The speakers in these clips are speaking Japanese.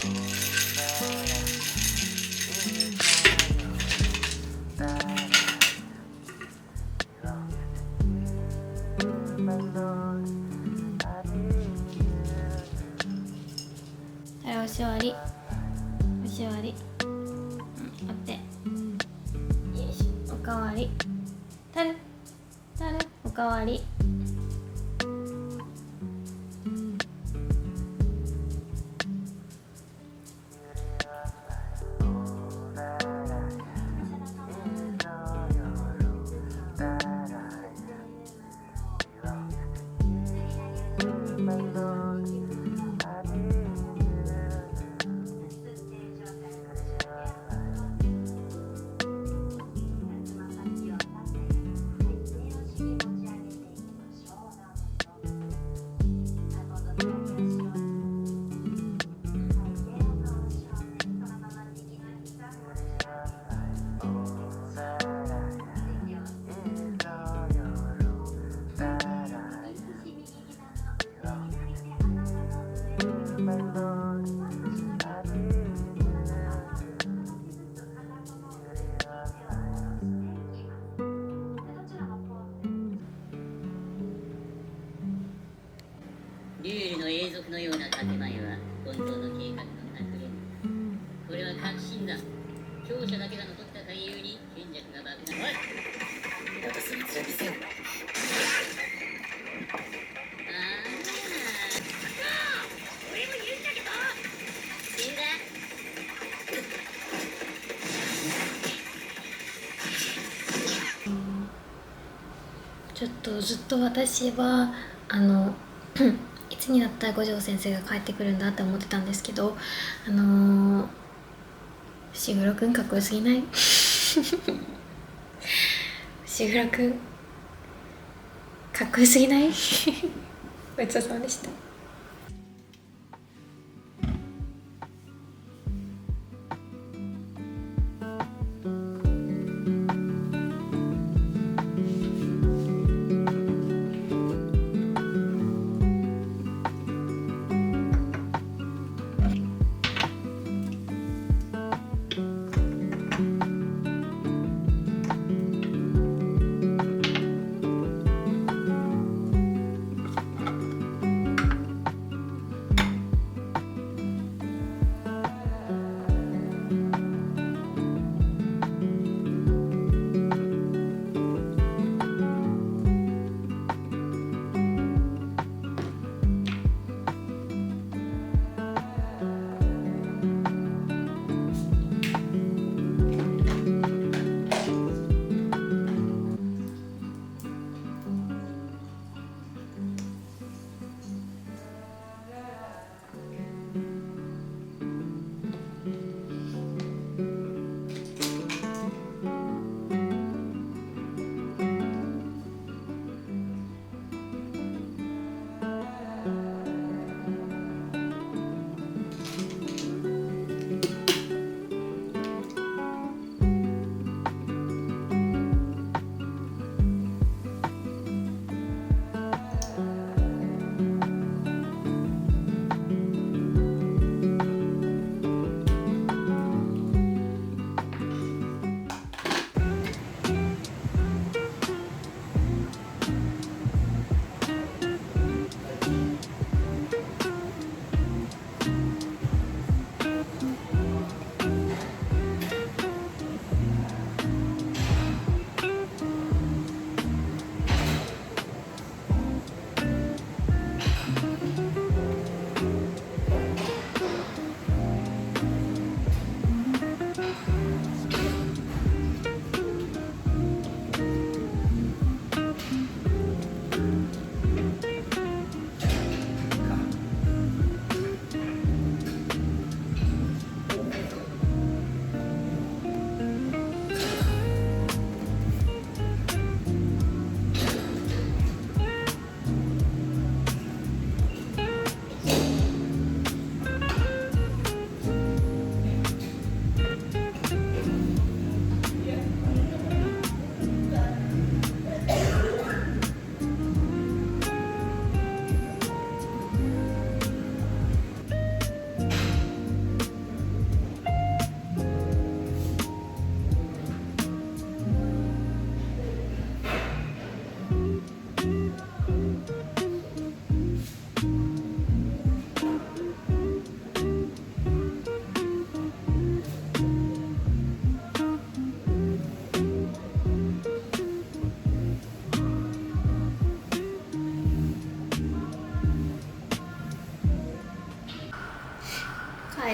はい、おしわりおしわり、お手、よいしょ、おかわり、たるおかわり。ルールの永続のような建前は本当の計画の隠れ。これは確信だ。強者だけが残った回遊に賢弱が爆弾。おい、二度とそいつら見せよ。俺もいるんだけど。死んだ。ちょっとずっと私はいつになったら五条先生が帰ってくるんだって思ってたんですけど、伏黒くんかっこよすぎない？伏黒くんかっこよすぎない？ごちそうさまでした。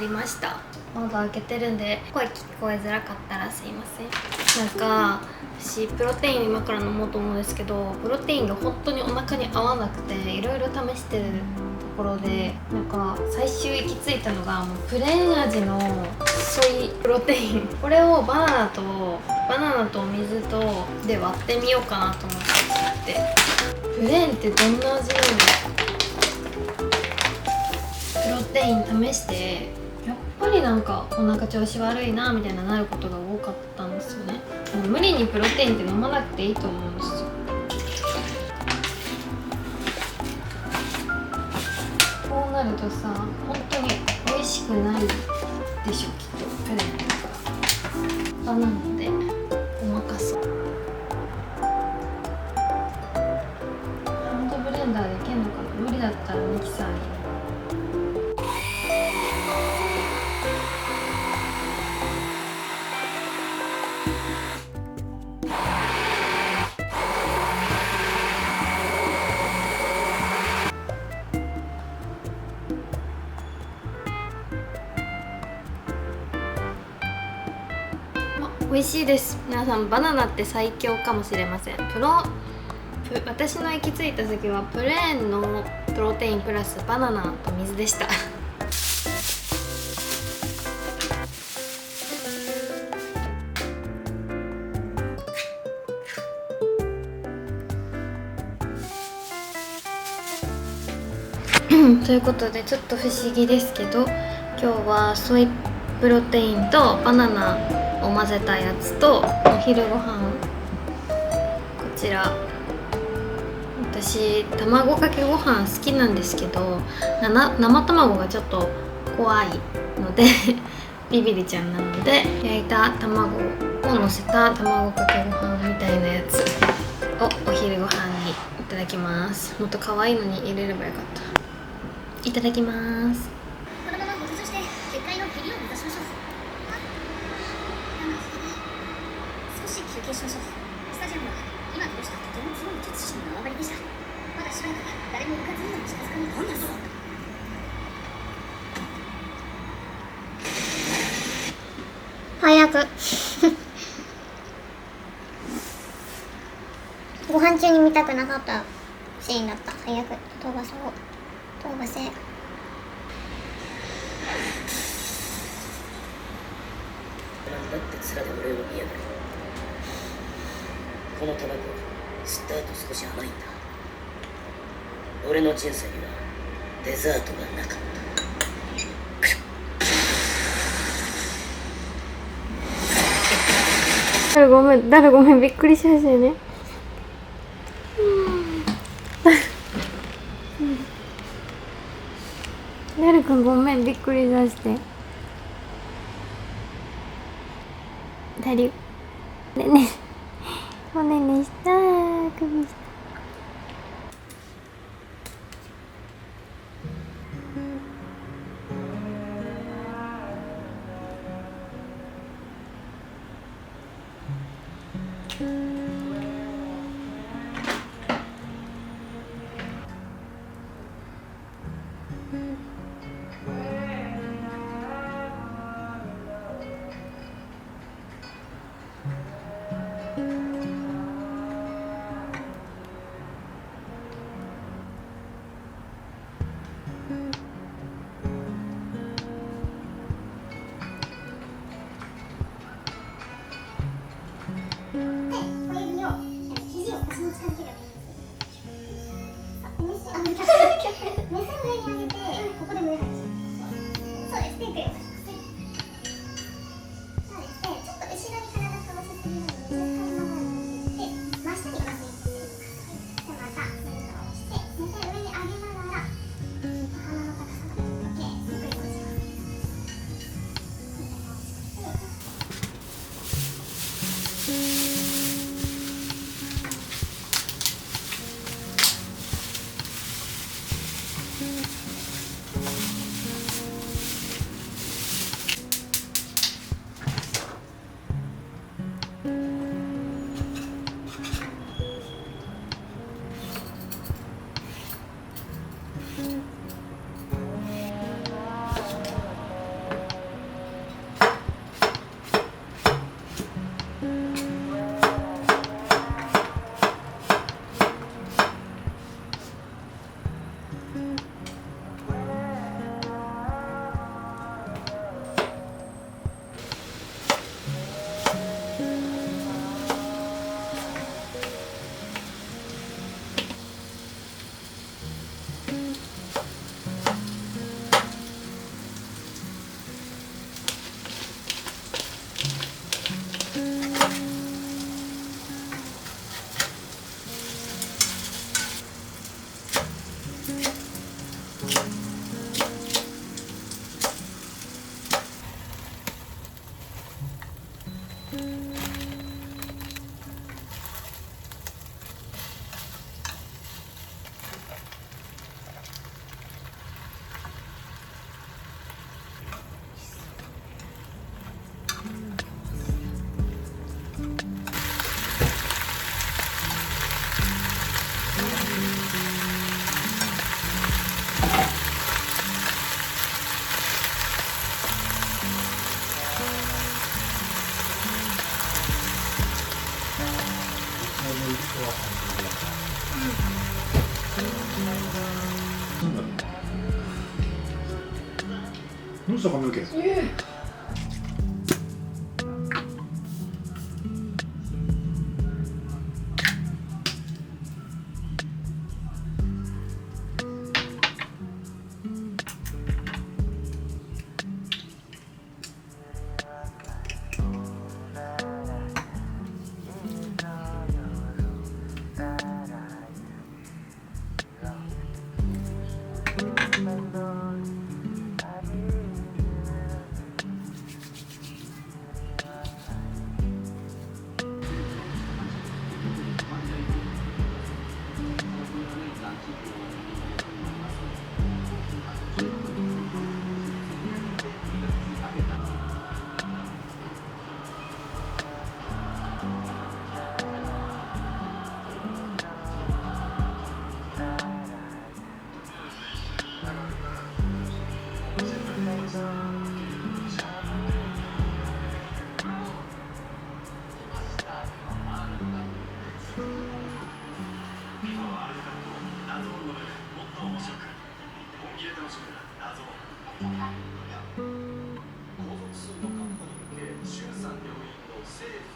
りました。窓開けてるんで声聞こえづらかったらすいません。なんか私プロテイン今から飲もうと思うんですけど、プロテインが本当にお腹に合わなくていろいろ試してるところで、なんか最終行き着いたのがもうプレーン味のソイプロテイン、これをバナナと水とで割ってみようかなと思って。プレーンってどんな味なの？プロテイン試してやっぱりなんかお腹調子悪いなみたいななることが多かったんですよね。無理にプロテインって飲まなくていいと思うんですよ。こうなるとさ、本当に美味しくないでしょきっと。プレーンバナナでごまかそう。ハンドブレンダーでいけんのかな。無理だったらミキサーに。美味しいです。皆さんバナナって最強かもしれません。私の行き着いた先はプレーンのプロテインプラスバナナと水でしたということでちょっと不思議ですけど、今日はソイプロテインとバナナを混ぜたやつとお昼ご飯、こちら私卵かけご飯好きなんですけど、生卵がちょっと怖いのでビビりちゃんなので、焼いた卵を乗せた卵かけご飯みたいなやつをお昼ご飯にいただきます。もっと可愛いのに入れればよかった。いただきます。このまま補充して結界のヘリを目指しましょう。少し休憩しましょう。スタジアムは今倒したとても強い術師の縄張りでした。まだしばらく誰も浮かずにも近づかない。何だぞ。早くご飯中に見たくなかったシーンだった。早く飛ばそう。飛ばせ。なんだって面で俺を見やがる。このタバコ吸った後少し甘いんだ。俺の人生にはデザートがなかった。誰ごめんびっくりしましたよね。誰かごめんびっくりさせて。誰ねねおねねした首した。どうした髪の毛。